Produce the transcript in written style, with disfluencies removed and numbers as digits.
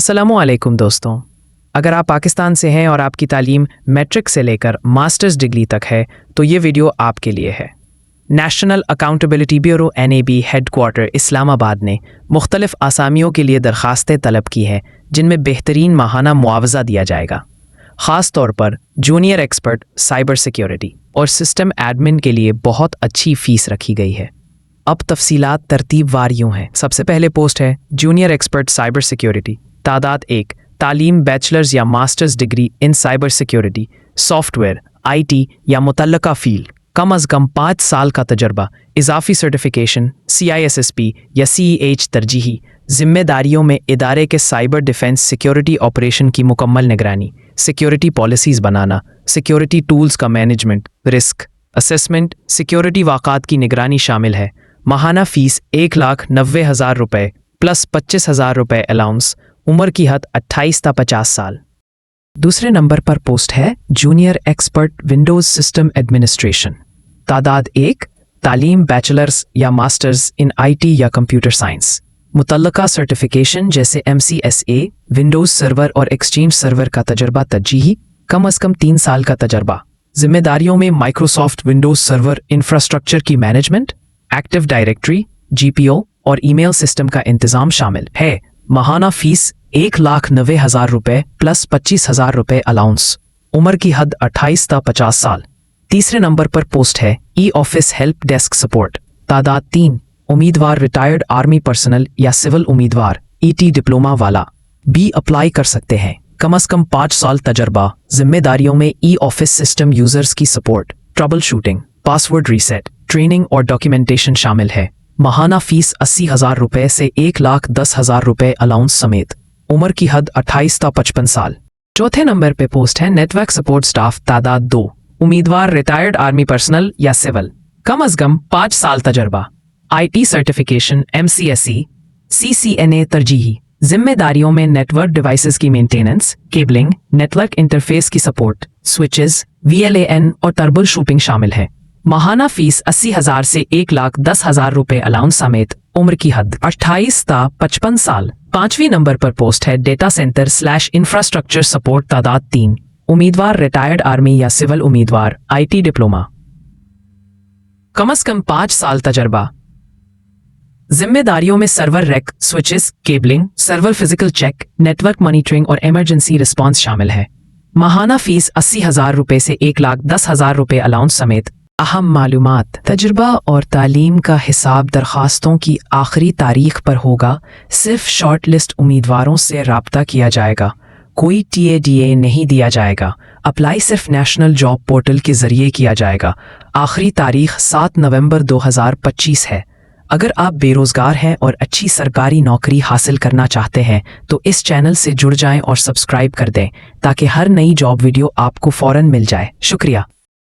अस्सलामुअलैकुम दोस्तों, अगर आप पाकिस्तान से हैं और आपकी तालीम मैट्रिक से लेकर मास्टर्स डिग्री तक है तो ये वीडियो आपके लिए है। National accountability bureau NAB headquarter Islamabad ने मुख्तलिफ आसामियों के लिए दरखास्तें तलब की हैं जिनमें बेहतरीन माहाना मुआवजा दिया जाएगा। ख़ास तौर पर जूनियर एक्सपर्ट साइबर सिक्योरिटी और सिस्टम एडमिन के लिए बहुत अच्छी फ़ीस रखी गई है। अब तफसीलात तरतीब वार यूँ हैं। सबसे पहले पोस्ट है जूनियर एक्सपर्ट साइबर सिक्योरिटी। तादाद 1, तालीम बैचलर्स या masters degree in cyber security, software, IT या मुतल्लका फील्ड, कम अज़ कम 5 साल का तजर्बा, इजाफी सर्टिफिकेशन, CISSP या CEH तरजीही, जिम्मेदारियों में इदारे के साइबर डिफेंस सिक्योरिटी ऑपरेशन की मुकम्मल निगरानी, सिक्योरिटी पॉलिसीज़ बनाना, सिक्योरिटी टूल्स का मैनेजमेंट, रिस्क असेसमेंट, सिक्योरिटी वाक़ात की निगरानी शामिल है। माहाना फ़ीस 1,90,000 रुपये प्लस 25,000 रुपये अलाउंस। उम्र की हद 28 ता 50 साल। दूसरे नंबर पर पोस्ट है junior expert Windows system administration. तादाद 1, तालीम बैचलर्स या मास्टर्स इन IT या कंप्यूटर साइंस, मुतल्लका सर्टिफिकेशन जैसे MCSA, विंडोज़ सर्वर और एक्सचेंज सर्वर का तजर्बा तरजीही, कम अज़ कम 3 साल का तजर्बा। जिम्मेदारियों में माइक्रोसॉफ्ट विंडोज़ सर्वर इंफ्रास्ट्रक्चर की मैनेजमेंट, एक्टिव डायरेक्टरी, GPO और ईमेल सिस्टम का इंतज़ाम शामिल है। माहाना फ़ीस 1,90,000 रुपये प्लस 25,000 रुपये अलाउंस। उम्र की हद 28 ता 50 साल। तीसरे नंबर पर पोस्ट है ऑफिस हेल्प डेस्क सपोर्ट। तादाद 3, उम्मीदवार रिटायर्ड आर्मी पर्सनल या सिविल उम्मीदवार ET डिप्लोमा वाला भी अप्लाई कर सकते हैं। कम अज़ कम 5 साल तजर्बा। जिम्मेदारियों में ऑफिस सिस्टम यूजर्स की support, trouble shooting, password reset, training और डॉक्यूमेंटेशन शामिल है। माहाना फ़ीस 80,000 रुपये से 1,10,000 रुपये अलाउंस समेत। उम्र की हद 28 ता 55 साल। चौथे नंबर पे पोस्ट है नेटवर्क सपोर्ट स्टाफ। तादाद 2, उम्मीदवार रिटायर्ड आर्मी पर्सनल या सिविल, कम अज़ कम 5 साल तजर्बा, IT सर्टिफिकेशन, MCSE, CCNA तरजीही। जिम्मेदारियों में नेटवर्क डिवाइसेस की मेंटेनेंस, केबलिंग, नेटवर्क इंटरफेस की सपोर्ट, स्विचेस, VLAN और टर्बल शूटिंग शामिल है। माहाना फ़ीस 80,000 से 1,10,000 रुपये अलाउंस समेत। उम्र की हद 28 ता 55 साल। 5वीं नंबर पर पोस्ट है डेटा सेंटर / इंफ्रास्ट्रक्चर सपोर्ट। तादाद 3, उम्मीदवार रिटायर्ड आर्मी या सिविल उम्मीदवार IT डिप्लोमा, कम अज़ कम 5 साल तजर्बा। जिम्मेदारियों में server rack, switches, cabling, server physical check, network monitoring और इमरजेंसी रिस्पांस शामिल है। माहाना फ़ीस 80,000 रुपये से 1,10,000 रुपये अलाउंस समेत। अहम मालूमात, तजुर्बा और तालीम का हिसाब दरखास्तों की आखिरी तारीख पर होगा। सिर्फ शॉर्ट लिस्ट उम्मीदवारों से राब्ता किया जाएगा, कोई TADA नहीं दिया जाएगा। अप्लाई सिर्फ नेशनल जॉब पोर्टल के ज़रिए किया जाएगा। आखिरी तारीख 7 नवंबर 2025 है। अगर आप बेरोज़गार हैं और अच्छी सरकारी नौकरी हासिल करना चाहते हैं तो इस चैनल से जुड़ जाएं और सब्सक्राइब कर दें ताकि हर नई जॉब वीडियो आपको फ़ौरन मिल जाए। शुक्रिया।